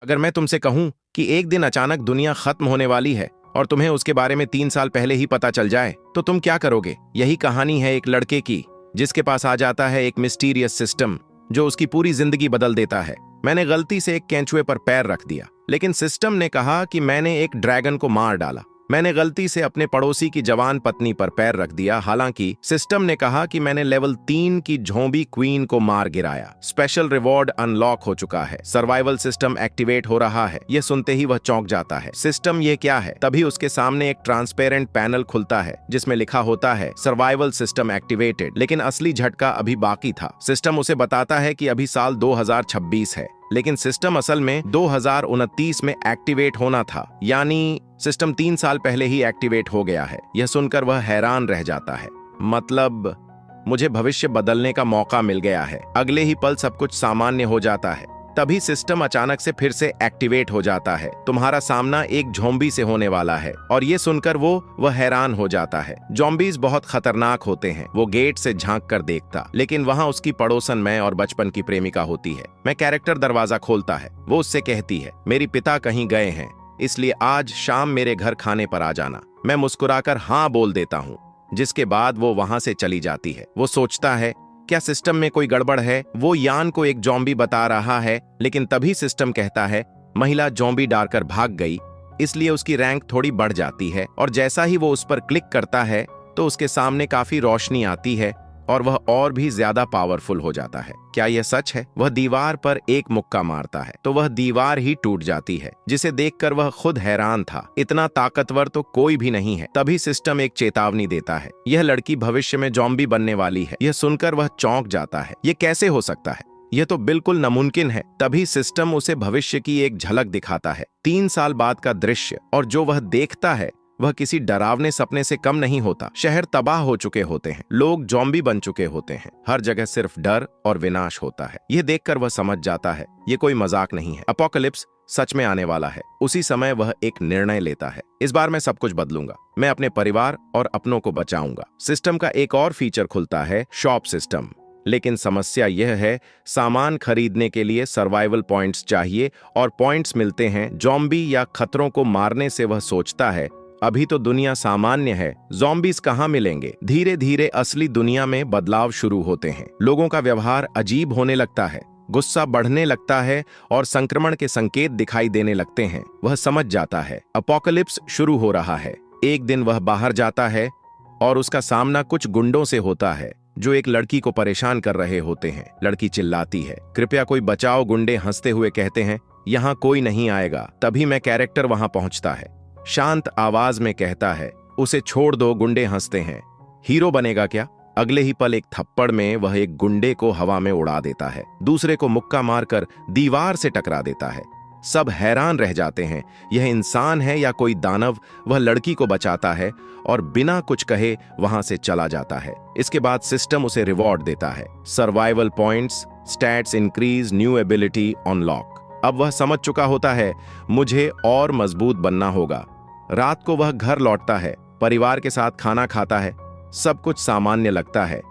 अगर मैं तुमसे कहूं कि एक दिन अचानक दुनिया खत्म होने वाली है और तुम्हें उसके बारे में 3 साल पहले ही पता चल जाए तो तुम क्या करोगे? यही कहानी है एक लड़के की जिसके पास आ जाता है एक मिस्टीरियस सिस्टम जो उसकी पूरी जिंदगी बदल देता है। मैंने गलती से एक केंचुए पर पैर रख दिया, लेकिन सिस्टम ने कहा कि मैंने एक ड्रैगन को मार डाला। मैंने गलती से अपने पड़ोसी की जवान पत्नी पर पैर रख दिया, हालांकि सिस्टम ने कहा कि मैंने लेवल 3 की ज़ॉम्बी क्वीन को मार गिराया। स्पेशल रिवॉर्ड अनलॉक हो चुका है, सर्वाइवल सिस्टम एक्टिवेट हो रहा है। यह सुनते ही वह चौंक जाता है। सिस्टम ये क्या है? तभी उसके सामने एक ट्रांसपेरेंट पैनल खुलता है जिसमें लिखा होता है सर्वाइवल सिस्टम एक्टिवेटेड। लेकिन असली झटका अभी बाकी था। सिस्टम उसे बताता है कि अभी साल 2026 है, लेकिन सिस्टम असल में 2029 में एक्टिवेट होना था, यानी सिस्टम 3 साल पहले ही एक्टिवेट हो गया है। यह सुनकर वह हैरान रह जाता है। मतलब मुझे भविष्य बदलने का मौका मिल गया है। अगले ही पल सब कुछ सामान्य हो जाता है। तभी सिस्टम अचानक से फिर से एक्टिवेट हो जाता है। तुम्हारा सामना एक ज़ॉम्बी से होने वाला है। और ये सुनकर वह हैरान हो जाता है। ज़ॉम्बीज बहुत खतरनाक होते हैं। वो गेट से झांक कर देखता, लेकिन वहां उसकी पड़ोसन मैं और बचपन की प्रेमिका होती है। मैं कैरेक्टर दरवाजा खोलता है। वो उससे कहती है मेरी पिता कहीं गए हैं, इसलिए आज शाम मेरे घर खाने पर आ जाना। मैं मुस्कुराकर हाँ बोल देता हूँ, जिसके बाद वो वहां से चली जाती है। वो सोचता है क्या सिस्टम में कोई गड़बड़ है? वो यान को एक ज़ॉम्बी बता रहा है, लेकिन तभी सिस्टम कहता है महिला ज़ॉम्बी डालकर भाग गई, इसलिए उसकी रैंक थोड़ी बढ़ जाती है। और जैसा ही वो उस पर क्लिक करता है तो उसके सामने काफी रोशनी आती है और वह और भी ज्यादा पावरफुल हो जाता है। क्या यह सच है? वह दीवार पर एक मुक्का मारता है तो वह दीवार ही टूट जाती है, जिसे देखकर वह खुद हैरान था। इतना ताकतवर तो कोई भी नहीं है। तभी सिस्टम एक चेतावनी देता है, यह लड़की भविष्य में ज़ॉम्बी बनने वाली है। यह सुनकर वह चौंक जाता है। यह कैसे हो सकता है? यह तो बिल्कुल नामुमकिन है। तभी सिस्टम उसे भविष्य की एक झलक दिखाता है। 3 साल बाद का दृश्य, और जो वह देखता है वह किसी डरावने सपने से कम नहीं होता। शहर तबाह हो चुके होते हैं, लोग ज़ॉम्बी बन चुके होते हैं, हर जगह सिर्फ डर और विनाश होता है। यह देखकर वह समझ जाता है यह कोई मजाक नहीं है, अपोकलिप्स सच में आने वाला है। उसी समय वह एक निर्णय लेता है, इस बार मैं सब कुछ बदलूंगा। मैं अपने परिवार और अपनों को बचाऊंगा। सिस्टम का एक और फीचर खुलता है, शॉप सिस्टम। लेकिन समस्या यह है, सामान खरीदने के लिए सर्वाइवल पॉइंट्स चाहिए और पॉइंट्स मिलते हैं ज़ॉम्बी या खतरों को मारने से। वह सोचता है अभी तो दुनिया सामान्य है, ज़ॉम्बीज कहाँ मिलेंगे? धीरे धीरे असली दुनिया में बदलाव शुरू होते हैं। लोगों का व्यवहार अजीब होने लगता है, गुस्सा बढ़ने लगता है और संक्रमण के संकेत दिखाई देने लगते हैं। वह समझ जाता है अपोकलिप्स शुरू हो रहा है। एक दिन वह बाहर जाता है और उसका सामना कुछ गुंडों से होता है जो एक लड़की को परेशान कर रहे होते हैं। लड़की चिल्लाती है, कृपया कोई बचाओ। गुंडे हंसते हुए कहते हैं, यहाँ कोई नहीं आएगा। तभी मैं कैरेक्टर वहां पहुंचता है, शांत आवाज में कहता है, उसे छोड़ दो। गुंडे हंसते हैं। हीरो बनेगा क्या? अगले ही पल एक थप्पड़ में वह एक गुंडे को हवा में उड़ा देता है, दूसरे को मुक्का मारकर दीवार से टकरा देता है। सब हैरान रह जाते हैं, यह इंसान है या कोई दानव? वह लड़की को बचाता है और बिना कुछ कहे वहां से चला जाता है। इसके बाद सिस्टम उसे रिवॉर्ड देता है, survival points, stats increase, new ability unlock. अब वह समझ चुका होता है मुझे और मजबूत बनना होगा। रात को वह घर लौटता है, परिवार के साथ खाना खाता है। सब कुछ सामान्य लगता है,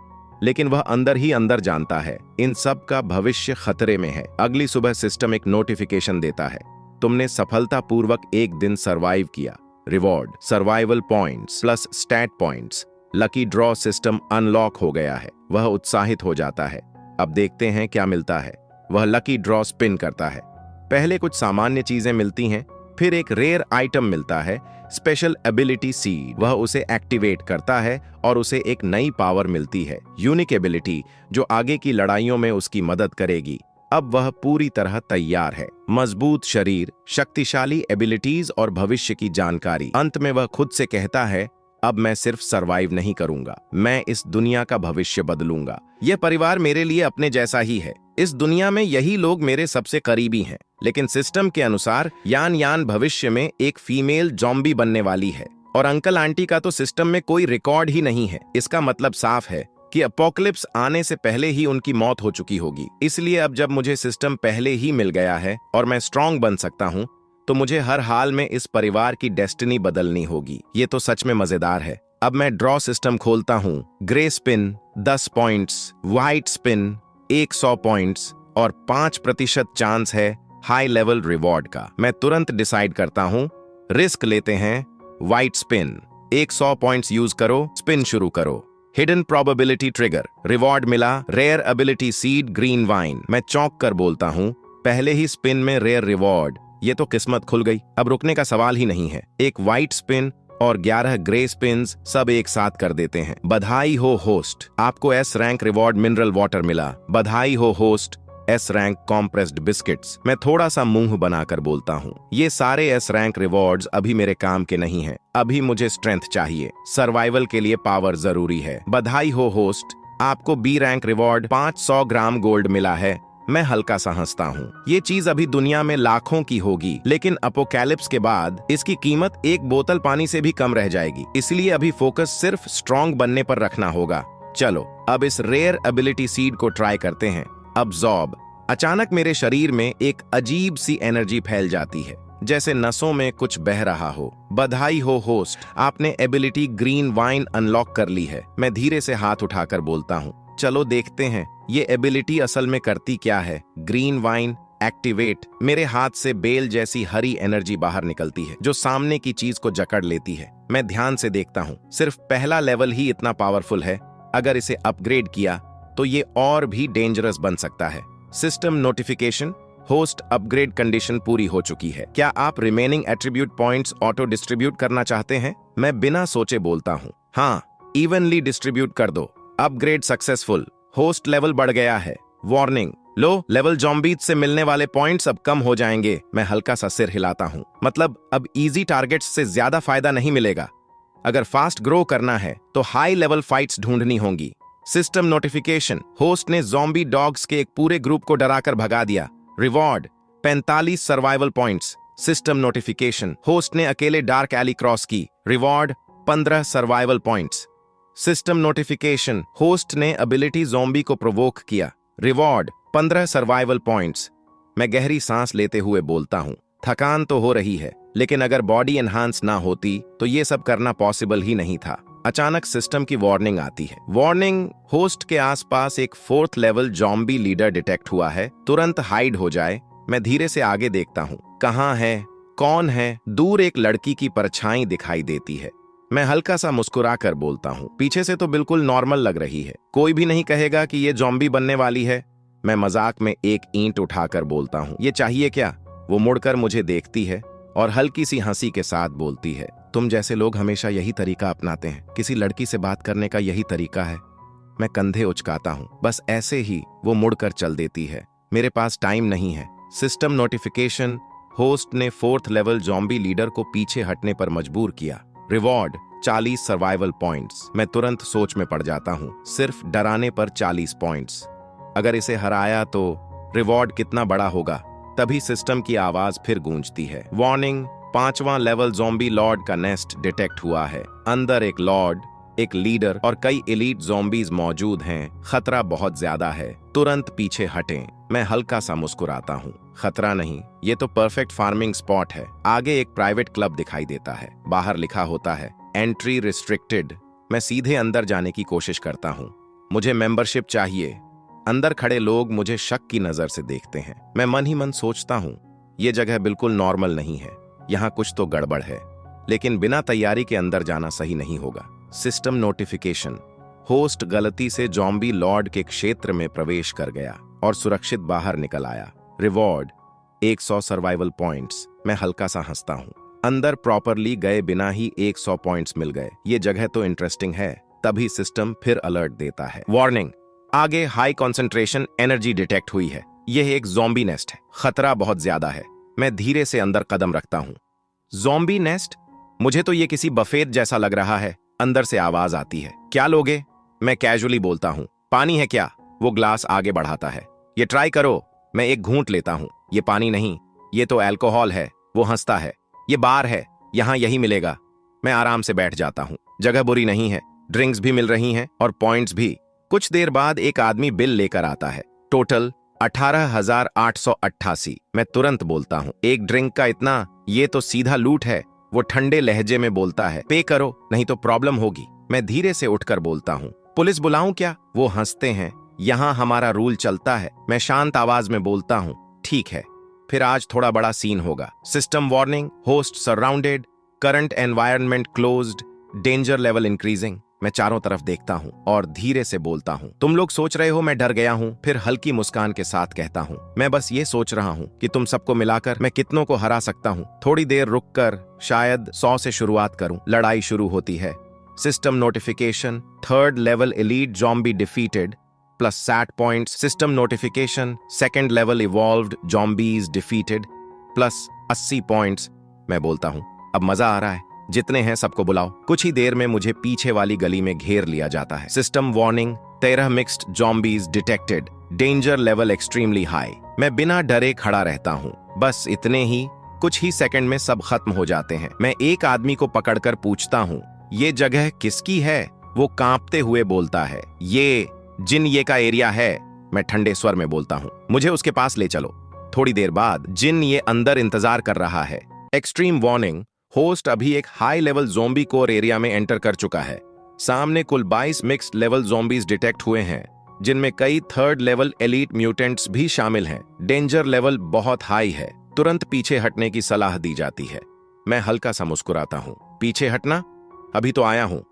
लेकिन वह अंदर ही अंदर जानता है इन सब का भविष्य खतरे में है। अगली सुबह सिस्टम एक नोटिफिकेशन देता है, तुमने सफलतापूर्वक एक दिन सरवाइव किया। Reward survival points plus stat points. Lucky draw system unlock हो गया है। वह उत्साहित हो जाता है। अब देखते हैं क्या मिलता है। वह लकी ड्रॉ स्पिन करता है। पहले कुछ सामान्य चीजें मिलती हैं, फिर एक रेयर आइटम मिलता है, स्पेशल एबिलिटी सीड। वह उसे एक्टिवेट करता है और उसे एक नई पावर मिलती है, यूनिक एबिलिटी, जो आगे की लड़ाइयों में उसकी मदद करेगी। अब वह पूरी तरह तैयार है, मजबूत शरीर, शक्तिशाली एबिलिटीज और भविष्य की जानकारी। अंत में वह खुद से कहता है, अब मैं सिर्फ सरवाइव नहीं करूंगा, मैं इस दुनिया का भविष्य बदलूंगा। यह परिवार मेरे लिए अपने जैसा ही है। इस दुनिया में यही लोग मेरे सबसे करीबी हैं। लेकिन सिस्टम के अनुसार यान भविष्य में एक फीमेल ज़ॉम्बी बनने वाली है और अंकल आंटी का तो सिस्टम में कोई रिकॉर्ड ही नहीं है। इसका मतलब साफ है कि अपोकलिप्स आने से पहले ही उनकी मौत हो चुकी होगी। इसलिए अब जब मुझे सिस्टम पहले ही मिल गया है और मैं स्ट्रांग बन सकता हूँ, तो मुझे हर हाल में इस परिवार की डेस्टिनी बदलनी होगी। ये तो सच में मजेदार है। अब मैं ड्रॉ सिस्टम खोलता हूँ। Grey spin 10 points, white spin 100 points और 5% चांस है हाई लेवल रिवॉर्ड का। मैं तुरंत डिसाइड करता हूं, रिस्क लेते हैं। वाइट स्पिन, 100 पॉइंट्स यूज करो, स्पिन शुरू करो। हिडन प्रोबेबिलिटी ट्रिगर, रिवॉर्ड मिला, rare ability seed green wine. मैं चौंक कर बोलता हूं, पहले ही स्पिन में रेयर रिवॉर्ड, ये तो किस्मत खुल गई, अब रुकने का सवाल ही नहीं है। एक वाइट स्पिन और 11 ग्रे स्पिन्स सब एक साथ कर देते हैं। बधाई हो होस्ट, आपको S rank reward mineral water मिला। बधाई हो host, S rank compressed biscuits. मैं थोड़ा सा मुंह बनाकर बोलता हूँ, ये सारे एस रैंक रिवॉर्ड्स अभी मेरे काम के नहीं हैं। अभी मुझे स्ट्रेंथ चाहिए, सर्वाइवल के लिए पावर जरूरी है। बधाई हो होस्ट, आपको B rank reward 500 gram gold मिला है। मैं हल्का सा हंसता हूँ, ये चीज अभी दुनिया में लाखों की होगी, लेकिन अपोकैलिप्स के बाद इसकी कीमत एक बोतल पानी से भी कम रह जाएगी। इसलिए अभी फोकस सिर्फ स्ट्रॉन्ग बनने पर रखना होगा। चलो अब इस रेयर एबिलिटी सीड को ट्राई करते हैं। अब्सॉर्ब, अचानक मेरे शरीर में एक अजीब सी एनर्जी फैल जाती है, जैसे नसों में कुछ बह रहा हो। बधाई हो होस्ट, आपने एबिलिटी ग्रीन वाइन अनलॉक कर ली है। मैं धीरे से हाथ उठाकर बोलता हूँ, चलो देखते हैं ये एबिलिटी असल में करती क्या है। Green wine activate. मेरे हाथ से बेल जैसी हरी एनर्जी बाहर निकलती है, जो सामने की चीज को जकड़ लेती है। मैं ध्यान से देखता हूँ, सिर्फ पहला लेवल ही इतना पावरफुल है। अगर इसे अपग्रेड किया तो ये और भी डेंजरस बन सकता है। System notification, host upgrade condition पूरी हो चुकी है। क्या आप remaining attribute points auto distribute करना चाहते हैं? मैं बिना सोचे बोलता हूँ, हाँ, इवनली डिस्ट्रीब्यूट कर दो। अपग्रेड सक्सेसफुल, होस्ट लेवल बढ़ गया है। वार्निंग, लो लेवल ज़ॉम्बीज से मिलने वाले पॉइंट्स अब कम हो जाएंगे। मैं हल्का सा सिर हिलाता हूँ, मतलब अब इजी टारगेट्स से ज्यादा फायदा नहीं मिलेगा। अगर फास्ट ग्रो करना है तो हाई लेवल फाइट्स ढूंढनी होंगी। सिस्टम नोटिफिकेशन, होस्ट ने ज़ॉम्बी डॉग्स के एक पूरे ग्रुप को डराकर भगा दिया। Reward 45 survival points. System notification, host ने अकेले डार्क एली क्रॉस की। Reward 15 survival points. System notification, host ने एबिलिटी ज़ॉम्बी को प्रोवोक किया। Reward 15 survival points. मैं गहरी सांस लेते हुए बोलता हूँ, थकान तो हो रही है, लेकिन अगर बॉडी एनहांस ना होती तो ये सब करना पॉसिबल ही नहीं था। अचानक सिस्टम की वार्निंग आती है। वार्निंग, होस्ट के आसपास एक 4th level zombie leader detect हुआ है, तुरंत हाइड हो जाए। मैं धीरे से आगे देखता हूँ, कहाँ है, कौन है? दूर एक लड़की की परछाई दिखाई देती है। मैं हल्का सा मुस्कुरा कर बोलता हूँ, पीछे से तो बिल्कुल नॉर्मल लग रही है, कोई भी नहीं कहेगा कि ये ज़ॉम्बी बनने वाली है। मैं मजाक में एक ईंट उठाकर बोलता हूँ, ये चाहिए क्या? वो मुड़कर मुझे देखती है और हल्की सी हंसी के साथ बोलती है, तुम जैसे लोग हमेशा यही तरीका अपनाते हैं, किसी लड़की से बात करने का यही तरीका है। मैं कंधे उचकाता हूँ, बस ऐसे ही वो मुड़कर चल देती है। मेरे पास टाइम नहीं है। सिस्टम नोटिफिकेशन, होस्ट ने 4th लेवल ज़ॉम्बी लीडर को पीछे हटने पर मजबूर किया। Reward 40 survival points. मैं तुरंत सोच में पड़ जाता हूँ, सिर्फ डराने पर 40 पॉइंट्स। अगर इसे हराया तो रिवॉर्ड कितना बड़ा होगा? तभी सिस्टम की आवाज फिर गूंजती है। वार्निंग, 5वां लेवल ज़ॉम्बी लॉर्ड का नेस्ट डिटेक्ट हुआ है। अंदर एक लॉर्ड, एक लीडर और कई एलीट ज़ॉम्बीज मौजूद हैं। खतरा बहुत ज्यादा है, तुरंत पीछे हटें। मैं हल्का सा मुस्कुराता हूँ, खतरा नहीं, ये तो परफेक्ट फार्मिंग स्पॉट है। आगे एक प्राइवेट क्लब दिखाई देता है, बाहर लिखा होता है एंट्री रिस्ट्रिक्टेड। मैं सीधे अंदर जाने की कोशिश करता हूँ, मुझे मेंबरशिप चाहिए। अंदर खड़े लोग मुझे शक की नजर से देखते हैं। मैं मन ही मन सोचता हूँ, ये जगह बिल्कुल नॉर्मल नहीं है, यहाँ कुछ तो गड़बड़ है। लेकिन बिना तैयारी के अंदर जाना सही नहीं होगा। सिस्टम नोटिफिकेशन, होस्ट गलती से ज़ॉम्बी लॉर्ड के क्षेत्र में प्रवेश कर गया और सुरक्षित बाहर निकल आया। Reward 100 survival points. मैं हल्का सा हंसता हूँ, अंदर प्रॉपरली गए बिना ही 100 पॉइंट्स मिल गए। ये जगह तो इंटरेस्टिंग है। तभी सिस्टम फिर अलर्ट देता है, वार्निंग, आगे हाई कॉन्सेंट्रेशन एनर्जी डिटेक्ट हुई है। यह एक ज़ॉम्बी नेस्ट है, खतरा बहुत ज्यादा है। मैं धीरे से अंदर कदम रखता हूँ। Zombie nest? मुझे तो ये किसी बफेट जैसा लग रहा है। अंदर से आवाज आती है, क्या लोगे? मैं कैजुअली बोलता हूँ, पानी है क्या? वो ग्लास आगे बढ़ाता है, ये ट्राई करो। मैं एक घूंट लेता हूँ, ये पानी नहीं, ये तो अल्कोहल है। वो हंसता है, ये बार है, यहाँ यही मिलेगा। मैं आराम से बैठ जाता हूँ, जगह बुरी नहीं है, ड्रिंक्स भी मिल रही हैं और पॉइंट्स भी। कुछ देर बाद एक आदमी बिल लेकर आता है, टोटल 18,888। मैं तुरंत बोलता हूँ, एक ड्रिंक का इतना? ये तो सीधा लूट है। वो ठंडे लहजे में बोलता है, पे करो नहीं तो प्रॉब्लम होगी। मैं धीरे से उठकर बोलता हूँ, पुलिस बुलाऊं क्या? वो हंसते हैं, यहाँ हमारा रूल चलता है। मैं शांत आवाज में बोलता हूँ, ठीक है। फिर आज थोड़ा बड़ा सीन होगा। System warning, host surrounded, current environment closed, danger level increasing. मैं चारों तरफ देखता हूँ और धीरे से बोलता हूँ, तुम लोग सोच रहे हो मैं डर गया हूँ। फिर हल्की मुस्कान के साथ कहता हूँ, मैं बस ये सोच रहा हूँ कि तुम सबको मिलाकर मैं कितनों को हरा सकता हूँ। थोड़ी देर रुककर शायद 100 से शुरुआत करूं। लड़ाई शुरू होती है। System notification, 3rd level elite zombie defeated plus stat points. System notification, 2nd level evolved zombies defeated plus 80 points. मैं बोलता हूँ, अब मजा आ रहा है, जितने हैं सबको बुलाओ। कुछ ही देर में मुझे पीछे वाली गली में घेर लिया जाता है। System warning, 13 mixed zombies detected, danger level extremely high. मैं बिना डरे खड़ा रहता हूँ। बस इतने ही, कुछ ही सेकंड में सब खत्म हो जाते हैं। मैं एक आदमी को पकड़कर पूछता हूँ, ये जगह किसकी है? वो कांपते हुए बोलता है, ये जिन ये का एरिया है। मैं ठंडे स्वर में बोलता हूँ, मुझे उसके पास ले चलो। थोड़ी देर बाद जिन ये अंदर इंतजार कर रहा है। एक्सट्रीम वार्निंग, होस्ट अभी एक high level zombie core area में एंटर कर चुका है। सामने कुल 22 मिक्स्ड लेवल ज़ॉम्बीज डिटेक्ट हुए हैं, जिनमें कई 3rd लेवल एलीट म्यूटेंट्स भी शामिल हैं। डेंजर लेवल बहुत हाई है। तुरंत पीछे हटने की सलाह दी जाती है। मैं हल्का सा मुस्कुराता हूँ। पीछे हटना? अभी तो आया हूँ।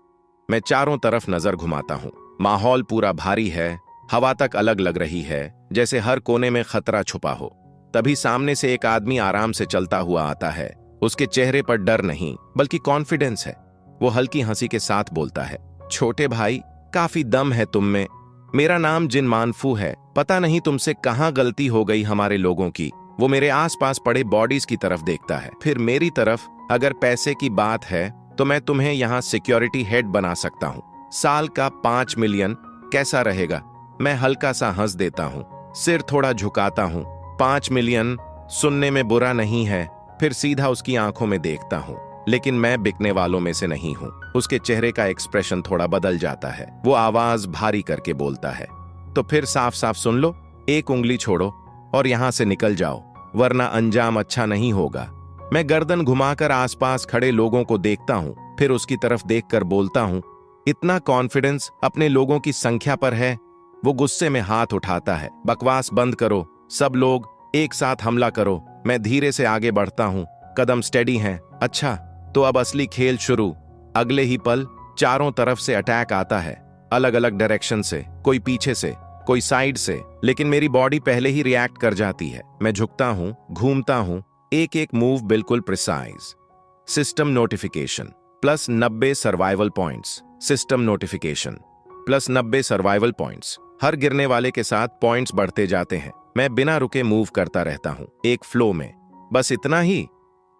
मैं चारों तरफ नजर घुमाता हूँ। माहौल पूरा भारी है। हवा तक अलग लग रही है, जैसे हर कोने में खतरा छुपा हो। तभी सामने से एक आदमी आराम से चलता हुआ आता है। उसके चेहरे पर डर नहीं, बल्कि कॉन्फिडेंस है। वो हल्की हंसी के साथ बोलता है, छोटे भाई, काफी दम है तुम में। मेरा नाम जिन मानफू है। पता नहीं तुमसे कहाँ गलती हो गई हमारे लोगों की। वो मेरे आसपास पड़े बॉडीज की तरफ देखता है, फिर मेरी तरफ। अगर पैसे की बात है तो मैं तुम्हें यहाँ सिक्योरिटी हेड बना सकता हूँ। साल का 5 मिलियन कैसा रहेगा? मैं हल्का सा हंस देता हूँ, सिर थोड़ा झुकाता हूँ। 5 मिलियन सुनने में बुरा नहीं है। फिर सीधा उसकी आंखों में देखता हूँ, लेकिन मैं बिकने वालों में से नहीं हूँ। उसके चेहरे का एक्सप्रेशन थोड़ा बदल जाता है। वो आवाज भारी करके बोलता है, तो फिर साफ साफ सुन लो, एक उंगली छोड़ो और यहाँ से निकल जाओ, वरना अंजाम अच्छा नहीं होगा। मैं गर्दन घुमाकर आसपास खड़े लोगों को देखता हूँ, फिर उसकी तरफ देखकर बोलता हूँ, इतना कॉन्फिडेंस अपने लोगों की संख्या पर है? वो गुस्से में हाथ उठाता है, बकवास बंद करो, सब लोग एक साथ हमला करो। मैं धीरे से आगे बढ़ता हूँ, कदम स्टेडी हैं। अच्छा, तो अब असली खेल शुरू। अगले ही पल चारों तरफ से अटैक आता है, अलग अलग डायरेक्शन से, कोई पीछे से, कोई साइड से, लेकिन मेरी बॉडी पहले ही रिएक्ट कर जाती है। मैं झुकता हूँ, घूमता हूँ, एक एक मूव बिल्कुल precise. System notification, plus 90 survival points. System notification, plus 90 survival points. हर गिरने वाले के साथ पॉइंट्स बढ़ते जाते हैं। मैं बिना रुके मूव करता रहता हूँ, एक फ्लो में, बस इतना ही।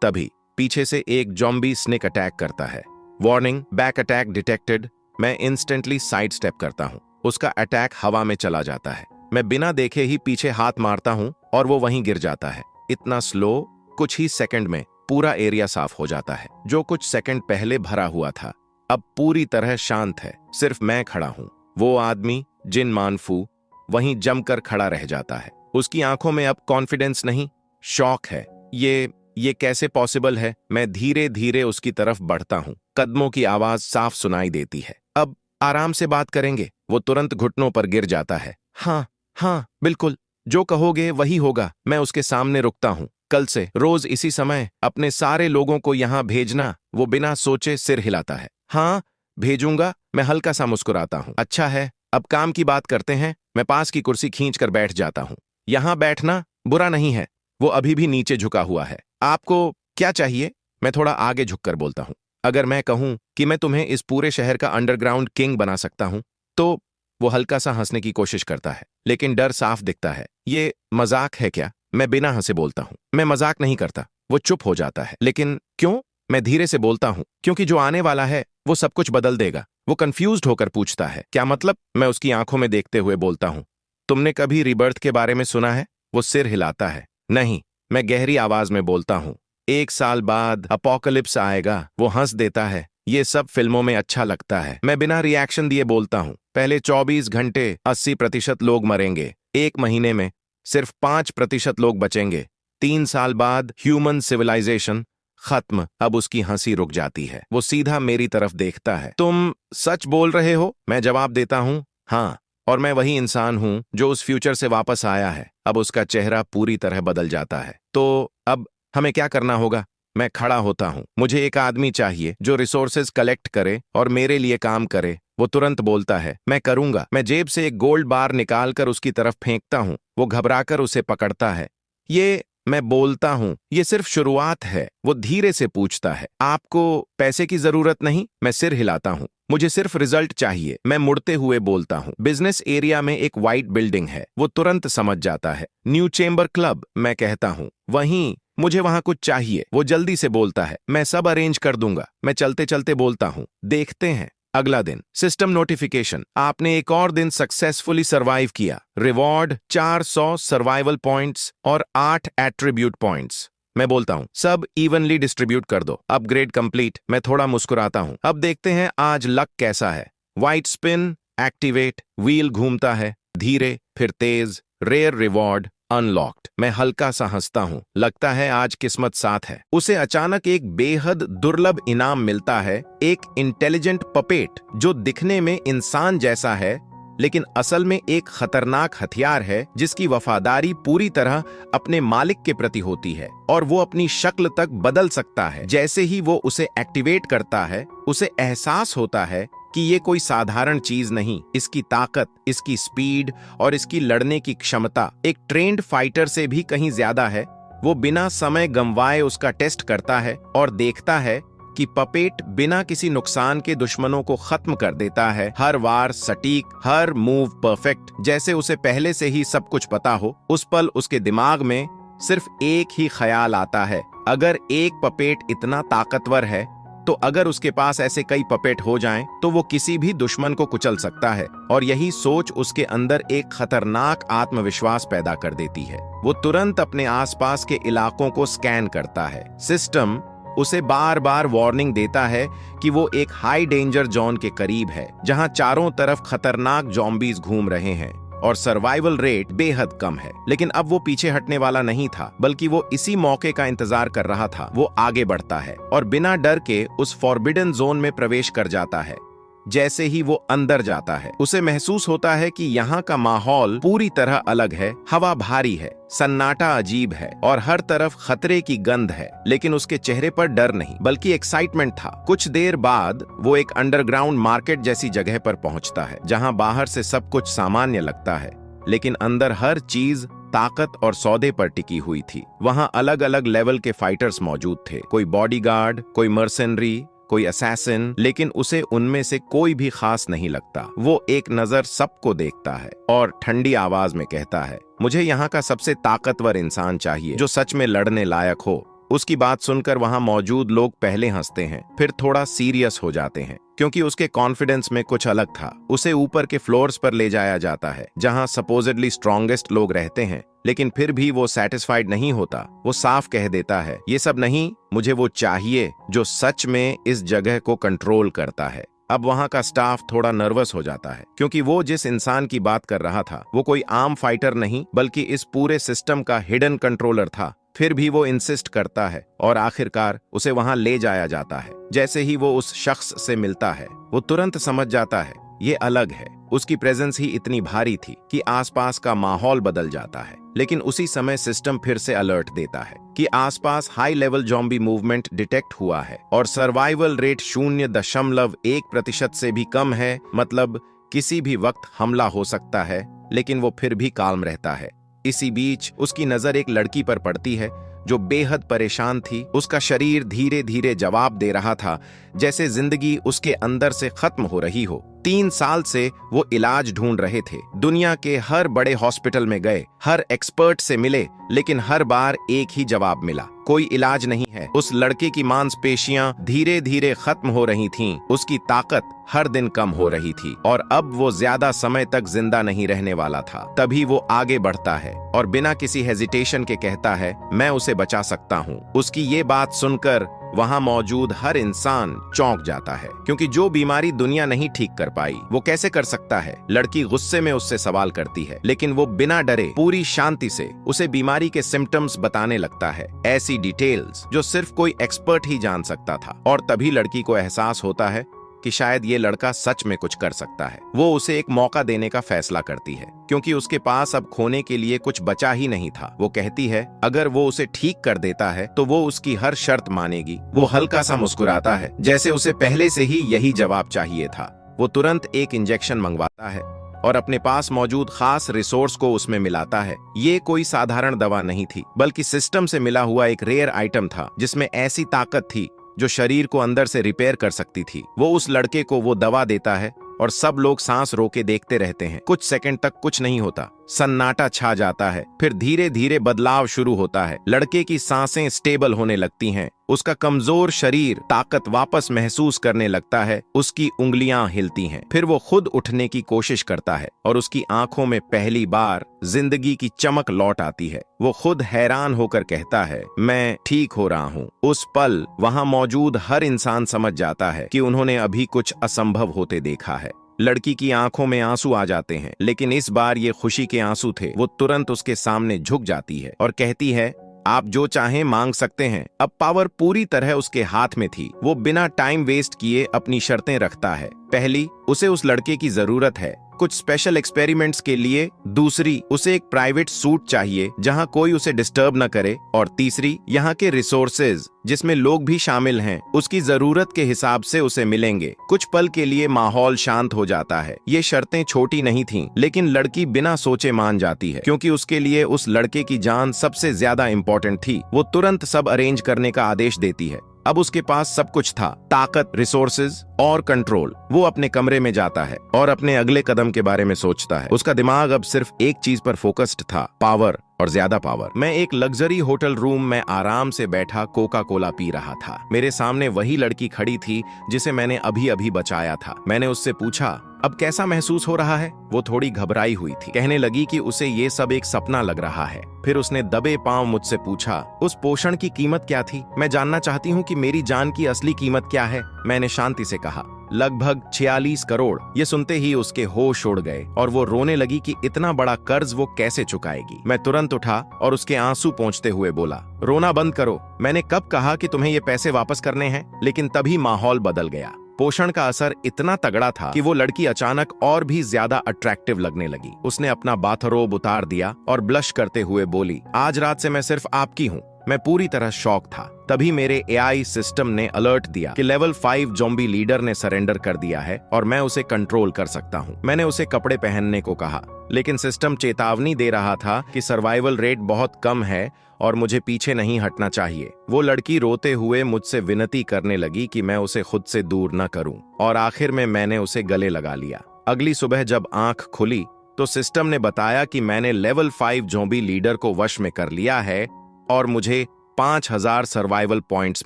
तभी पीछे से एक ज़ॉम्बी स्नेक अटैक करता है। Warning, back attack detected. मैं इंस्टेंटली साइड स्टेप करता हूँ। उसका अटैक हवा में चला जाता है। मैं बिना देखे ही पीछे हाथ मारता हूँ और वो वहीं गिर जाता है। इतना स्लो, कुछ ही सेकंड में पूरा एरिया साफ हो जाता है। जो कुछ सेकंड पहले भरा हुआ था, अब पूरी तरह शांत है। सिर्फ मैं खड़ा हूँ। वो आदमी, जिन मानफू, वहीं जमकर खड़ा रह जाता है। उसकी आंखों में अब कॉन्फिडेंस नहीं, शॉक है। ये कैसे पॉसिबल है? मैं धीरे धीरे उसकी तरफ बढ़ता हूँ। कदमों की आवाज साफ सुनाई देती है। अब आराम से बात करेंगे। वो तुरंत घुटनों पर गिर जाता है। हाँ हाँ, बिल्कुल, जो कहोगे वही होगा। मैं उसके सामने रुकता हूँ। कल से रोज इसी समय अपने सारे लोगों को यहाँ भेजना। वो बिना सोचे सिर हिलाता है। हाँ, भेजूंगा। मैं हल्का सा मुस्कुराता हूँ। अच्छा है, अब काम की बात करते हैं। मैं पास की कुर्सी खींचकर बैठ जाता हूँ। यहाँ बैठना बुरा नहीं है। वो अभी भी नीचे झुका हुआ है। आपको क्या चाहिए? मैं थोड़ा आगे झुककर बोलता हूँ। अगर मैं कहूँ कि मैं तुम्हें इस पूरे शहर का अंडरग्राउंड किंग बना सकता हूँ, तो वो हल्का सा हंसने की कोशिश करता है, लेकिन डर साफ दिखता है। ये मजाक है क्या? मैं बिना हंसे बोलता हूँ। मैं मजाक नहीं करता। वो चुप हो जाता है। लेकिन क्यों? मैं धीरे से बोलता हूँ, क्योंकि जो आने वाला है वो सब कुछ बदल देगा। वो कंफ्यूज्ड होकर पूछता है, क्या मतलब? मैं उसकी आंखों में देखते हुए बोलता हूँ, तुमने कभी रिबर्थ के बारे में सुना है? वो सिर हिलाता है। नहीं। मैं गहरी आवाज में बोलता हूँ, 1 साल बाद अपोकलिप्स आएगा। वो हंस देता है। ये सब फिल्मों में अच्छा लगता है। मैं बिना रिएक्शन दिए बोलता हूँ, पहले 24 घंटे 80% लोग मरेंगे। 1 महीने में सिर्फ 5% लोग बचेंगे। 3 साल बाद ह्यूमन सिविलाइजेशन खत्म। अब उसकी हंसी रुक जाती है। वो सीधा मेरी तरफ देखता है। तुम सच बोल रहे हो? मैं जवाब देता हूँ, हाँ, और मैं वही इंसान हूँ जो उस फ्यूचर से वापस आया है। अब उसका चेहरा पूरी तरह बदल जाता है। तो अब हमें क्या करना होगा? मैं खड़ा होता हूँ। मुझे एक आदमी चाहिए जो रिसोर्सेज कलेक्ट करे और मेरे लिए काम करे। वो तुरंत बोलता है, मैं करूंगा। मैं जेब से एक गोल्ड बार निकालकर उसकी तरफ फेंकता हूँ। वो घबराकर उसे पकड़ता है। ये मैं बोलता हूँ, ये सिर्फ शुरुआत है। वो धीरे से पूछता है, आपको पैसे की जरूरत नहीं? मैं सिर हिलाता हूँ, मुझे सिर्फ रिजल्ट चाहिए। मैं मुड़ते हुए बोलता हूँ, बिजनेस एरिया में एक वाइट बिल्डिंग है। वो तुरंत समझ जाता है, न्यू चेंबर क्लब। मैं कहता हूँ, वहीं मुझे वहां कुछ चाहिए। वो जल्दी से बोलता है, मैं सब अरेंज कर दूंगा। मैं चलते चलते बोलता हूँ, देखते हैं। अगला दिन, सिस्टम नोटिफिकेशन, आपने एक और दिन सक्सेसफुली सरवाइव किया। रिवॉर्ड 400 सर्वाइवल पॉइंट्स और 8 एट्रीब्यूट पॉइंट्स। मैं बोलता हूं, सब इवनली डिस्ट्रीब्यूट कर दो। Upgrade complete. मैं थोड़ा मुस्कुराता हूं। अब देखते हैं आज लक कैसा है। White spin activate. व्हील घूमता है, धीरे फिर तेज। Rare reward unlocked. मैं हल्का सा हंसता हूं, लगता है आज किस्मत साथ है। उसे अचानक एक बेहद दुर्लभ इनाम मिलता है, एक इंटेलिजेंट पपेट जो दिखने में इंसान जैसा है लेकिन असल में एक खतरनाक हथियार है, जिसकी वफादारी पूरी तरह अपने मालिक के प्रति होती है और वो अपनी शक्ल तक बदल सकता है। जैसे ही वो उसे एक्टिवेट करता है, उसे एहसास होता है कि ये कोई साधारण चीज नहीं। इसकी ताकत, इसकी स्पीड और इसकी लड़ने की क्षमता एक ट्रेंड फाइटर से भी कहीं ज्यादा है। वो बिना समय गंवाए उसका टेस्ट करता है और देखता है कि पपेट बिना किसी नुकसान के दुश्मनों को खत्म कर देता है। हर वार सटीक, हर मूव परफेक्ट, जैसे उसे पहले से ही सब कुछ पता हो। उस पल उसके दिमाग में सिर्फ एक ही ख्याल आता है, अगर एक पपेट इतना ताकतवर है तो अगर उसके पास ऐसे कई पपेट हो जाएं तो वो किसी भी दुश्मन को कुचल सकता है। और यही सोच उसके अंदर एक खतरनाक आत्मविश्वास पैदा कर देती है। वो तुरंत अपने आसपास के इलाकों को स्कैन करता है। सिस्टम उसे बार बार वार्निंग देता है कि वो एक हाई डेंजर जोन के करीब है, जहां चारों तरफ खतरनाक ज़ॉम्बीज घूम रहे हैं और सर्वाइवल रेट बेहद कम है। लेकिन अब वो पीछे हटने वाला नहीं था, बल्कि वो इसी मौके का इंतजार कर रहा था। वो आगे बढ़ता है और बिना डर के उस फॉरबिडन जोन में प्रवेश कर जाता है। जैसे ही वो अंदर जाता है, उसे महसूस होता है कि यहाँ का माहौल पूरी तरह अलग है। हवा भारी है, सन्नाटा अजीब है और हर तरफ खतरे की गंध है। लेकिन उसके चेहरे पर डर नहीं, बल्कि एक्साइटमेंट था। कुछ देर बाद वो एक अंडरग्राउंड मार्केट जैसी जगह पर पहुंचता है, जहां बाहर से सब कुछ सामान्य लगता है, लेकिन अंदर हर चीज ताकत और सौदे पर टिकी हुई थी। वहां अलग अलग लेवल के फाइटर्स मौजूद थे, कोई बॉडीगार्ड, कोई मर्सेनरी, कोई असैसिन, लेकिन उसे उनमें से कोई भी खास नहीं लगता। वो एक नजर सबको देखता है और ठंडी आवाज में कहता है, मुझे यहाँ का सबसे ताकतवर इंसान चाहिए, जो सच में लड़ने लायक हो। उसकी बात सुनकर वहां मौजूद लोग पहले हंसते हैं, फिर थोड़ा सीरियस हो जाते हैं, क्योंकि उसके कॉन्फिडेंस में कुछ अलग था। उसे ऊपर के फ्लोर्स पर ले जाया जाता है, जहां सपोजिडली स्ट्रॉन्गेस्ट लोग रहते हैं, लेकिन फिर भी वो सेटिस्फाइड नहीं होता। वो साफ कह देता है, ये सब नहीं, मुझे वो चाहिए जो सच में इस जगह को कंट्रोल करता है। अब वहां का स्टाफ थोड़ा नर्वस हो जाता है, क्योंकि वो जिस इंसान की बात कर रहा था वो कोई आम फाइटर नहीं, बल्कि इस पूरे सिस्टम का हिडन कंट्रोलर था। फिर भी वो इंसिस्ट करता है और आखिरकार उसे वहां ले जाया जाता है। जैसे ही वो उस शख्स से मिलता है, वो तुरंत समझ जाता है ये अलग है। उसकी प्रेजेंस ही इतनी भारी थी कि आसपास का माहौल बदल जाता है। लेकिन उसी समय सिस्टम फिर से अलर्ट देता है कि आसपास high level zombie movement detect हुआ है और सर्वाइवल रेट 0.1% से भी कम है। मतलब किसी भी वक्त हमला हो सकता है, लेकिन वो फिर भी काल्म रहता है। इसी बीच उसकी नजर एक लड़की पर पड़ती है जो बेहद परेशान थी। उसका शरीर धीरे धीरे जवाब दे रहा था, जैसे जिंदगी उसके अंदर से खत्म हो रही हो। 3 साल से वो इलाज ढूंढ रहे थे, दुनिया के हर बड़े हॉस्पिटल में गए, हर एक्सपर्ट से मिले, लेकिन हर बार एक ही जवाब मिला, कोई इलाज नहीं है। उस लड़के की मांसपेशियां धीरे धीरे खत्म हो रही थीं, उसकी ताकत हर दिन कम हो रही थी और अब वो ज्यादा समय तक जिंदा नहीं रहने वाला था। तभी वो आगे बढ़ता है और बिना किसी हेजिटेशन के कहता है, मैं उसे बचा सकता हूँ। उसकी ये बात सुनकर वहां मौजूद हर इंसान चौंक जाता है, क्योंकि जो बीमारी दुनिया नहीं ठीक कर पाई वो कैसे कर सकता है। लड़की गुस्से में उससे सवाल करती है, लेकिन वो बिना डरे पूरी शांति से उसे बीमारी के सिम्टम्स बताने लगता है, ऐसी डिटेल्स जो सिर्फ कोई एक्सपर्ट ही जान सकता था। और तभी लड़की को एहसास होता है कि शायद ये लड़का सच में कुछ कर सकता है। वो उसे एक मौका देने का फैसला करती है क्योंकि उसके पास अब खोने के लिए कुछ बचा ही नहीं था। वो कहती है अगर वो उसे ठीक कर देता है तो वो उसकी हर शर्त मानेगी। वो हल्का सा मुस्कुराता है जैसे उसे पहले से ही यही जवाब चाहिए था। वो तुरंत एक इंजेक्शन मंगवाता है और अपने पास मौजूद खास रिसोर्स को उसमें मिलाता है। ये कोई साधारण दवा नहीं थी बल्कि सिस्टम से मिला हुआ एक रेयर आइटम था जिसमें ऐसी ताकत थी जो शरीर को अंदर से रिपेयर कर सकती थी। वो उस लड़के को वो दवा देता है और सब लोग सांस रोके देखते रहते हैं। कुछ सेकंड तक कुछ नहीं होता, सन्नाटा छा जाता है। फिर धीरे धीरे बदलाव शुरू होता है। लड़के की सांसें स्टेबल होने लगती हैं, उसका कमजोर शरीर ताकत वापस महसूस करने लगता है, उसकी उंगलियां हिलती हैं। फिर वो खुद उठने की कोशिश करता है और उसकी आंखों में पहली बार जिंदगी की चमक लौट आती है। वो खुद हैरान होकर कहता है मैं ठीक हो रहा हूँ। उस पल वहां मौजूद हर इंसान समझ जाता है कि उन्होंने अभी कुछ असंभव होते देखा है। लड़की की आंखों में आंसू आ जाते हैं, लेकिन इस बार ये खुशी के आंसू थे। वो तुरंत उसके सामने झुक जाती है और कहती है आप जो चाहें मांग सकते हैं। अब पावर पूरी तरह उसके हाथ में थी। वो बिना टाइम वेस्ट किए अपनी शर्तें रखता है। पहली, उसे उस लड़के की जरूरत है कुछ स्पेशल एक्सपेरिमेंट्स के लिए। दूसरी, उसे एक प्राइवेट सूट चाहिए जहां कोई उसे डिस्टर्ब न करे। और तीसरी, यहाँ के रिसोर्सेज जिसमें लोग भी शामिल हैं उसकी जरूरत के हिसाब से उसे मिलेंगे। कुछ पल के लिए माहौल शांत हो जाता है। ये शर्तें छोटी नहीं थीं, लेकिन लड़की बिना सोचे मान जाती है क्योंकि उसके लिए उस लड़के की जान सबसे ज्यादा इंपॉर्टेंट थी। वो तुरंत सब अरेंज करने का आदेश देती है। अब उसके पास सब कुछ था, ताकत, रिसोर्सेज और कंट्रोल। वो अपने कमरे में जाता है और अपने अगले कदम के बारे में सोचता है। उसका दिमाग अब सिर्फ एक चीज पर फोकस्ड था, पावर और ज्यादा पावर। मैं एक लग्जरी होटल रूम में आराम से बैठा कोका कोला पी रहा था। मेरे सामने वही लड़की खड़ी थी जिसे मैंने अभी अभी बचाया था। मैंने उससे पूछा अब कैसा महसूस हो रहा है। वो थोड़ी घबराई हुई थी, कहने लगी कि उसे ये सब एक सपना लग रहा है। फिर उसने दबे पांव मुझसे पूछा उस पोषण की कीमत क्या थी। मैं जानना चाहती हूँ कि मेरी जान की असली कीमत क्या है। मैंने शांति से कहा लगभग 46 करोड़। ये सुनते ही उसके होश उड़ गए और वो रोने लगी कि इतना बड़ा कर्ज वो कैसे चुकाएगी। मैं तुरंत उठा और उसके आंसू पोंछते हुए बोला रोना बंद करो। मैंने कब कहा कि तुम्हें ये पैसे वापस करने हैं। लेकिन तभी माहौल बदल गया। पोषण का असर इतना तगड़ा था कि वो लड़की अचानक और भी ज्यादा अट्रैक्टिव लगने लगी। उसने अपना बाथरोब उतार दिया और ब्लश करते हुए बोली आज रात से मैं सिर्फ आपकी हूँ। मैं पूरी तरह शॉक था। तभी मेरे एआई सिस्टम ने अलर्ट दिया कि लेवल 5 ज़ॉम्बी लीडर ने सरेंडर कर दिया है और मैं उसे कंट्रोल कर सकता हूँ। मैंने उसे कपड़े पहनने को कहा, लेकिन सिस्टम चेतावनी दे रहा था कि सर्वाइवल रेट बहुत कम है और मुझे पीछे नहीं हटना चाहिए। वो लड़की रोते हुए मुझसे विनती करने लगी कि मैं उसे खुद से दूर न करूं और आखिर में मैंने उसे गले लगा लिया। अगली सुबह जब आंख खुली तो सिस्टम ने बताया कि मैंने लेवल 5 ज़ॉम्बी लीडर को वश में कर लिया है और मुझे 5000 सर्वाइवल पॉइंट्स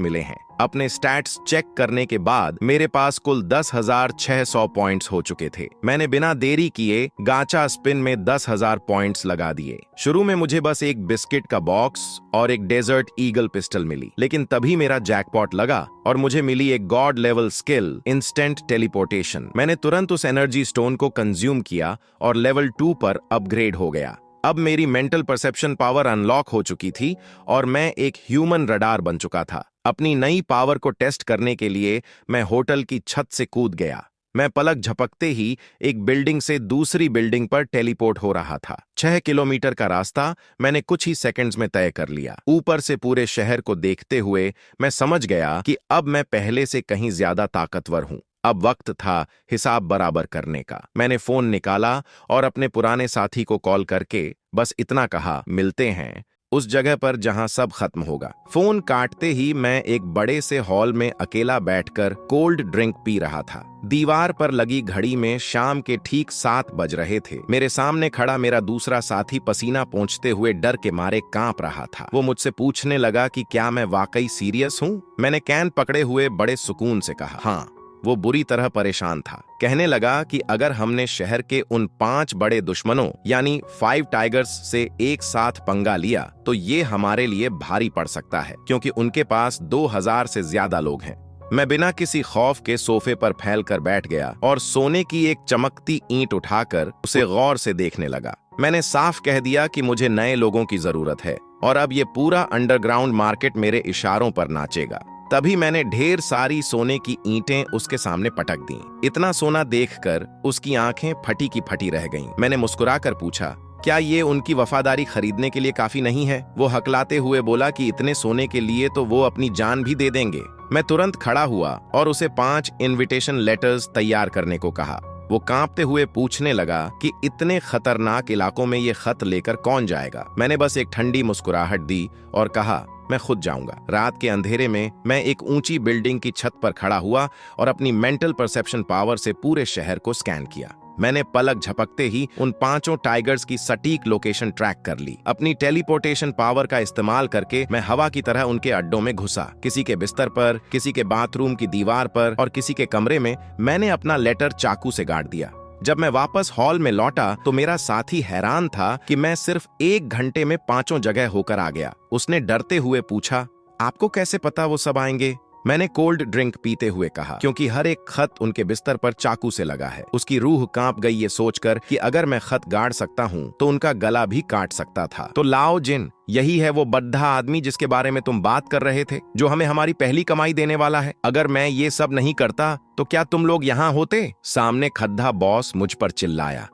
मिले हैं। अपने स्टैट्स चेक करने के बाद मेरे पास कुल 10,600 पॉइंट्स हो चुके थे। मैंने बिना देरी किए गाचा स्पिन में 10,000 पॉइंट्स लगा दिए। शुरू में मुझे बस एक बिस्किट का बॉक्स और एक डेजर्ट ईगल पिस्टल मिली, लेकिन तभी मेरा जैकपॉट लगा और मुझे मिली एक God level skill, instant teleportation. मैंने तुरंत उस एनर्जी स्टोन को कंज्यूम किया और लेवल 2 पर अपग्रेड हो गया। अब मेरी मेंटल परसेप्शन पावर अनलॉक हो चुकी थी और मैं एक ह्यूमन रडार बन चुका था। अपनी नई पावर को टेस्ट करने के लिए मैं होटल की छत से कूद गया। मैं पलक झपकते ही एक बिल्डिंग से दूसरी बिल्डिंग पर टेलीपोर्ट हो रहा था। 6 किलोमीटर का रास्ता मैंने कुछ ही सेकंड्स में तय कर लिया। ऊपर से पूरे शहर को देखते हुए मैं समझ गया कि अब मैं पहले से कहीं ज्यादा ताकतवर हूं। अब वक्त था हिसाब बराबर करने का। मैंने फोन निकाला और अपने पुराने साथी को कॉल करके बस इतना कहा मिलते हैं उस जगह पर जहां सब खत्म होगा। फोन काटते ही मैं एक बड़े से हॉल में अकेला बैठकर कोल्ड ड्रिंक पी रहा था। दीवार पर लगी घड़ी में शाम के ठीक 7 बज रहे थे। मेरे सामने खड़ा मेरा दूसरा साथी पसीना पोंछते हुए डर के मारे कांप रहा था। वो मुझसे पूछने लगा कि क्या मैं वाकई सीरियस हूँ। मैंने कैन पकड़े हुए बड़े सुकून से कहा हाँ। वो बुरी तरह परेशान था। कहने लगा कि अगर हमने शहर के उन 5 बड़े दुश्मनों यानी 5 टाइगर्स से एक साथ पंगा लिया तो ये हमारे लिए भारी पड़ सकता है, क्योंकि उनके पास 2000 से ज्यादा लोग हैं। मैं बिना किसी खौफ के सोफे पर फैलकर बैठ गया और सोने की एक चमकती ईंट उठाकर उसे गौर से देखने लगा। मैंने साफ कह दिया कि मुझे नए लोगों की जरूरत है और अब ये पूरा अंडरग्राउंड मार्केट मेरे इशारों पर नाचेगा। तभी मैंने ढेर सारी सोने की ईंटें उसके सामने पटक दी। इतना सोना देखकर उसकी आंखें फटी की फटी रह गईं। मैंने मुस्कुराकर पूछा, क्या ये उनकी वफादारी खरीदने के लिए काफी नहीं है? वो हकलाते हुए बोला कि इतने सोने के लिए तो वो अपनी जान भी दे देंगे। मैं तुरंत खड़ा हुआ और उसे 5 इनविटेशन लेटर्स तैयार करने को कहा। वो कांपते हुए पूछने लगा कि इतने खतरनाक इलाकों में ये खत लेकर कौन जाएगा? मैंने बस एक ठंडी मुस्कुराहट दी और कहा, मैं खुद जाऊंगा। रात के अंधेरे में मैं एक ऊंची बिल्डिंग की छत पर खड़ा हुआ और अपनी मेंटल परसेप्शन पावर से पूरे शहर को स्कैन किया। मैंने पलक झपकते ही उन 5 टाइगर्स की सटीक लोकेशन ट्रैक कर ली। अपनी टेलीपोर्टेशन पावर का इस्तेमाल करके मैं हवा की तरह उनके अड्डों में घुसा। किसी के बिस्तर पर, किसी के बाथरूम की दीवार पर और किसी के कमरे में मैंने अपना लेटर चाकू से गाड़ दिया। जब मैं वापस हॉल में लौटा तो मेरा साथी हैरान था कि मैं सिर्फ 1 घंटे में 5 जगह होकर आ गया। उसने डरते हुए पूछा, आपको कैसे पता वो सब आएंगे? मैंने कोल्ड ड्रिंक पीते हुए कहा, क्योंकि हर एक खत उनके बिस्तर पर चाकू से लगा है। उसकी रूह कांप गई ये सोचकर कि अगर मैं खत गाड़ सकता हूँ तो उनका गला भी काट सकता था। तो लाओ जिन, यही है वो बड्ढा आदमी जिसके बारे में तुम बात कर रहे थे, जो हमें हमारी पहली कमाई देने वाला है। अगर मैं ये सब नहीं करता तो क्या तुम लोग यहाँ होते? सामने खद्दा बॉस मुझ पर चिल्लाया।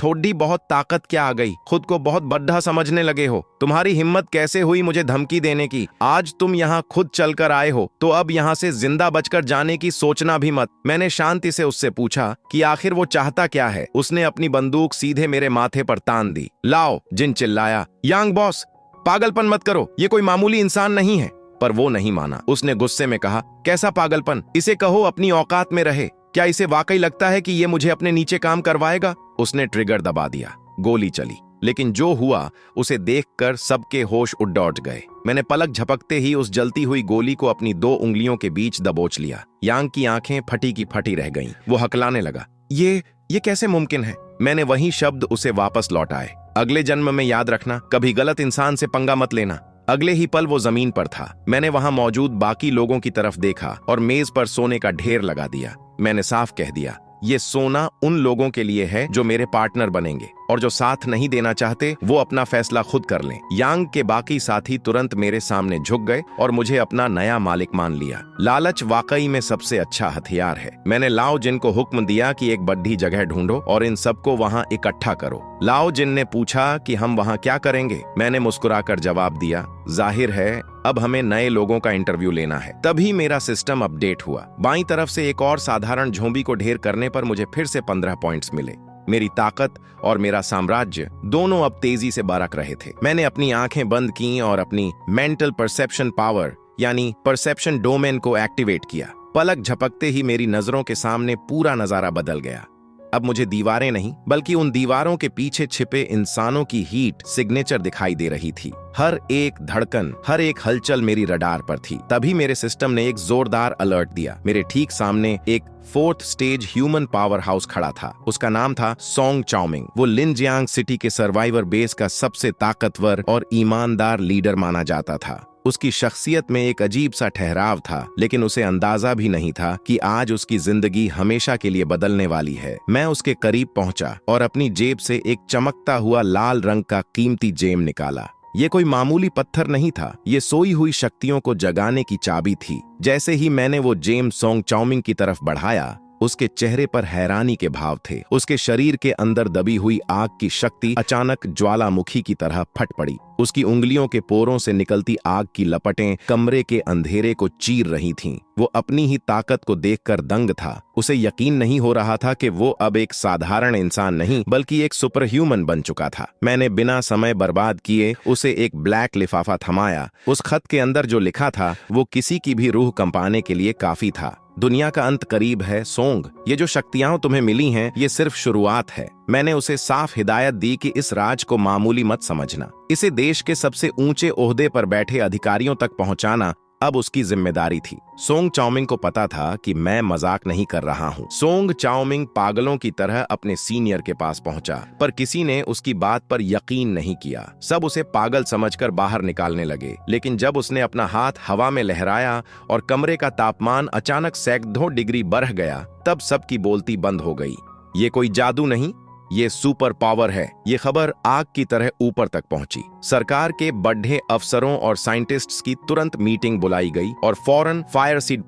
थोड़ी बहुत ताकत क्या आ गई? खुद को बहुत बड्ढा समझने लगे हो। तुम्हारी हिम्मत कैसे हुई मुझे धमकी देने की? आज तुम यहाँ खुद चलकर आए हो तो अब यहाँ से जिंदा बचकर जाने की सोचना भी मत। मैंने शांति से उससे पूछा कि आखिर वो चाहता क्या है। उसने अपनी बंदूक सीधे मेरे माथे पर तान दी। लाओ जिन चिल्लाया, यांग बॉस, पागलपन मत करो, ये कोई मामूली इंसान नहीं है। पर वो नहीं माना। उसने गुस्से में कहा, कैसा पागलपन? इसे कहो अपनी औकात में रहे। क्या इसे वाकई लगता है कि ये मुझे अपने नीचे काम करवाएगा? उसने ट्रिगर दबा दिया। गोली चली, लेकिन जो हुआ उसे देखकर सबके होश उड़ गए। मैंने पलक झपकते ही उस जलती हुई गोली को अपनी 2 उंगलियों के बीच दबोच लिया। यांग की आंखें फटी की फटी रह गईं। वो हकलाने लगा, ये कैसे मुमकिन है? मैंने वही शब्द उसे वापस लौटाए। अगले जन्म में याद रखना, कभी गलत इंसान से पंगा मत लेना। अगले ही पल वो जमीन पर था। मैंने वहां मौजूद बाकी लोगों की तरफ देखा और मेज पर सोने का ढेर लगा दिया। मैंने साफ कह दिया, ये सोना उन लोगों के लिए है जो मेरे पार्टनर बनेंगे, और जो साथ नहीं देना चाहते वो अपना फैसला खुद कर लें। यांग के बाकी साथी तुरंत मेरे सामने झुक गए और मुझे अपना नया मालिक मान लिया। लालच वाकई में सबसे अच्छा हथियार है। मैंने लाओ जिन को हुक्म दिया कि एक बड्ढी जगह ढूंढो और इन सबको वहां इकट्ठा करो। लाओ जिन ने पूछा कि हम वहां क्या करेंगे? मैंने मुस्कुराकर जवाब दिया, जाहिर है अब हमें नए लोगों का इंटरव्यू लेना है। तभी मेरा सिस्टम अपडेट हुआ। बाईं तरफ से एक और साधारण झोंबी को ढेर करने पर मुझे फिर से 15 पॉइंट्स मिले। मेरी ताकत और मेरा साम्राज्य दोनों अब तेजी से बरक रहे थे। मैंने अपनी आंखें बंद की और अपनी मेंटल परसेप्शन पावर यानी परसेप्शन डोमेन को एक्टिवेट किया। पलक झपकते ही मेरी नजरों के सामने पूरा नजारा बदल गया। अब मुझे दीवारें नहीं बल्कि उन दीवारों के पीछे छिपे इंसानों की हीट सिग्नेचर दिखाई दे रही थी। हर एक धड़कन, हर एक हलचल मेरी रडार पर थी। तभी मेरे सिस्टम ने एक जोरदार अलर्ट दिया। मेरे ठीक सामने एक 4th stage human power house खड़ा था। उसका नाम था सोंग चाओमिंग। वो लिनजियांग सिटी के सर्वाइवर बेस का सबसे ताकतवर और ईमानदार लीडर माना जाता था। उसकी शख्सियत में एक अजीब सा ठहराव था, लेकिन उसे अंदाजा भी नहीं था कि आज उसकी जिंदगी हमेशा के लिए बदलने वाली है। मैं उसके करीब पहुंचा और अपनी जेब से एक चमकता हुआ लाल रंग का कीमती जेम निकाला। ये कोई मामूली पत्थर नहीं था, ये सोई हुई शक्तियों को जगाने की चाबी थी। जैसे ही मैंने वो जेम सोंग चाओमिंग की तरफ बढ़ाया, उसके चेहरे पर हैरानी के भाव थे। उसके शरीर के अंदर दबी हुई आग की शक्ति अचानक ज्वालामुखी की तरह फट पड़ी। उसकी उंगलियों के पोरों से निकलती आग की लपटें कमरे के अंधेरे को चीर रही थीं। वो अपनी ही ताकत को देखकर दंग था। उसे यकीन नहीं हो रहा था कि वो अब एक साधारण इंसान नहीं बल्कि एक सुपर ह्यूमन बन चुका था। मैंने बिना समय बर्बाद किए उसे एक ब्लैक लिफाफा थमाया। उस खत के अंदर जो लिखा था वो किसी की भी रूह कंपाने के लिए काफी था। दुनिया का अंत करीब है सोंग। ये जो शक्तियां तुम्हें मिली हैं, ये सिर्फ शुरुआत है। मैंने उसे साफ हिदायत दी कि इस राज को मामूली मत समझना। इसे देश के सबसे ऊंचे ओहदे पर बैठे अधिकारियों तक पहुंचाना अब उसकी जिम्मेदारी थी। सोंग चाओमिंग को पता था कि मैं मजाक नहीं कर रहा हूँ। सोंग चाओमिंग पागलों की तरह अपने सीनियर के पास पहुंचा, पर किसी ने उसकी बात पर यकीन नहीं किया। सब उसे पागल समझकर बाहर निकालने लगे। लेकिन जब उसने अपना हाथ हवा में लहराया और कमरे का तापमान अचानक सैकड़ों डिग्री बढ़ गया, तब सबकी बोलती बंद हो गई। ये कोई जादू नहीं, ये सुपर पावर है। ये खबर आग की तरह ऊपर तक पहुंची। सरकार के बड़े अफसरों और साइंटिस्ट्स की तुरंत मीटिंग बुलाई गई और फौरन फायर सीड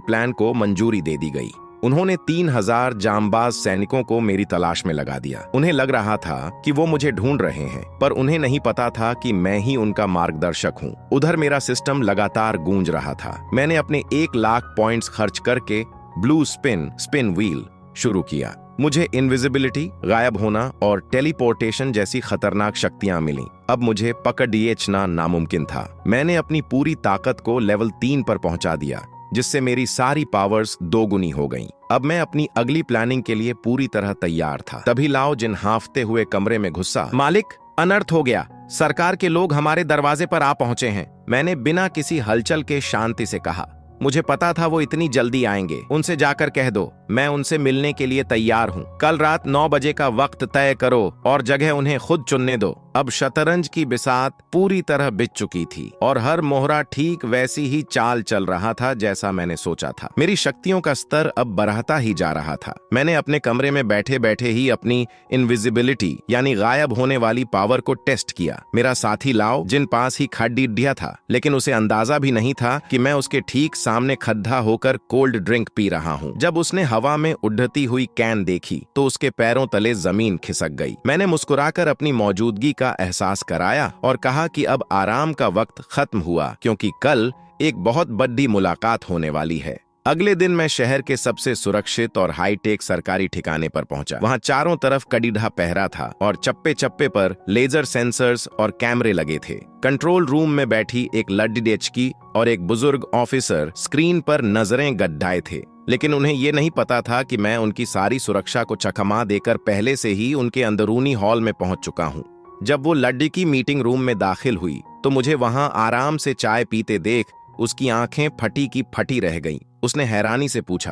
प्लान को मंजूरी दे दी गई। उन्होंने 3000 जांबाज सैनिकों को मेरी तलाश में लगा दिया। उन्हें लग रहा था कि वो मुझे ढूंढ रहे हैं, पर उन्हें नहीं पता था कि मैं ही उनका मार्गदर्शक हूँ। उधर मेरा सिस्टम लगातार गूंज रहा था। मैंने अपने 1 लाख पॉइंट्स खर्च करके ब्लू स्पिन व्हील शुरू किया। मुझे इनविजिबिलिटी, गायब होना और टेलीपोर्टेशन जैसी खतरनाक शक्तियां मिली। अब मुझे पकड़ना नामुमकिन था। मैंने अपनी पूरी ताकत को लेवल 3 पर पहुंचा दिया, जिससे मेरी सारी पावर्स दोगुनी हो गईं। अब मैं अपनी अगली प्लानिंग के लिए पूरी तरह तैयार था। तभी लाओ जिन हांफते हुए कमरे में घुसा। मालिक, अनर्थ हो गया। सरकार के लोग हमारे दरवाजे पर आ पहुंचे हैं। मैंने बिना किसी हलचल के शांति से कहा। मुझे पता था वो इतनी जल्दी आएंगे। उनसे जाकर कह दो मैं उनसे मिलने के लिए तैयार हूँ। कल रात 9 बजे का वक्त तय करो और जगह उन्हें खुद चुनने दो। अब शतरंज की बिसात पूरी तरह बिछ चुकी थी और हर मोहरा ठीक वैसी ही चाल चल रहा था जैसा मैंने सोचा था। मेरी शक्तियों का स्तर अब बढ़ता ही जा रहा था। मैंने अपने कमरे में बैठे बैठे ही अपनी इनविजिबिलिटी यानी गायब होने वाली पावर को टेस्ट किया। मेरा साथी लाओ जिन पास ही खड्डीढ़िया था, लेकिन उसे अंदाजा भी नहीं था कि मैं उसके ठीक सामने खड्डा होकर कोल्ड ड्रिंक पी रहा हूँ। जब उसने हवा में उड़ती हुई कैन देखी तो उसके पैरों तले जमीन खिसक गई। मैंने मुस्कुराकर अपनी मौजूदगी का एहसास कराया और कहा कि अब आराम का वक्त खत्म हुआ, क्योंकि कल एक बहुत बड़ी मुलाकात होने वाली है। अगले दिन मैं शहर के सबसे सुरक्षित और हाईटेक सरकारी ठिकाने पर पहुंचा। वहां चारों तरफ कड़ीढ़ा पहरा था और चप्पे चप्पे पर लेजर सेंसर्स और कैमरे लगे थे। कंट्रोल रूम में बैठी एक लड़की और एक बुजुर्ग ऑफिसर स्क्रीन पर नजरें गड्ढाए थे, लेकिन उन्हें ये नहीं पता था कि मैं उनकी सारी सुरक्षा को चकमा देकर पहले से ही उनके अंदरूनी हॉल में पहुंच चुका हूं। जब वो लड़की मीटिंग रूम में दाखिल हुई तो मुझे वहां आराम से चाय पीते देख उसकी आंखें फटी की फटी रह गईं। उसने हैरानी से पूछा,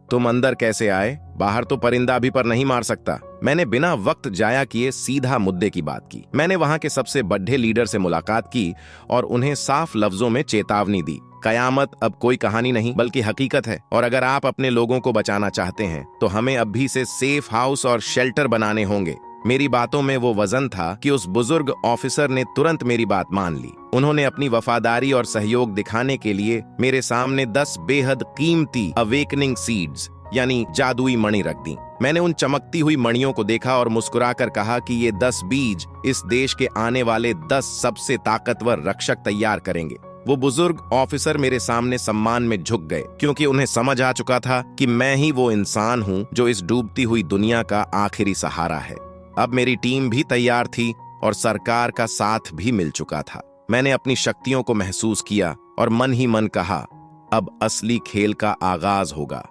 तुम अंदर कैसे आए? बाहर तो परिंदा भी पर नहीं मार सकता। मैंने बिना वक्त जाया किए सीधा मुद्दे की बात की। मैंने वहां के सबसे बड़े लीडर से मुलाकात की और उन्हें साफ लफ्जों में चेतावनी दी। कयामत अब कोई कहानी नहीं बल्कि हकीकत है, और अगर आप अपने लोगों को बचाना चाहते हैं तो हमें अभी से सेफ हाउस और शेल्टर बनाने होंगे। मेरी बातों में वो वजन था कि उस बुजुर्ग ऑफिसर ने तुरंत मेरी बात मान ली। उन्होंने अपनी वफादारी और सहयोग दिखाने के लिए मेरे सामने 10 बेहद कीमती अवेकनिंग सीड्स यानी जादुई मणि रख दी। मैंने उन चमकती हुई मणियों को देखा और मुस्कुराकर कहा कि ये 10 बीज इस देश के आने वाले 10 सबसे ताकतवर रक्षक तैयार करेंगे। वो बुजुर्ग ऑफिसर मेरे सामने सम्मान में झुक गए, क्योंकि उन्हें समझ आ चुका था कि मैं ही वो इंसान हूँ जो इस डूबती हुई दुनिया का आखिरी सहारा है। अब मेरी टीम भी तैयार थी और सरकार का साथ भी मिल चुका था। मैंने अपनी शक्तियों को महसूस किया और मन ही मन कहा, अब असली खेल का आगाज होगा।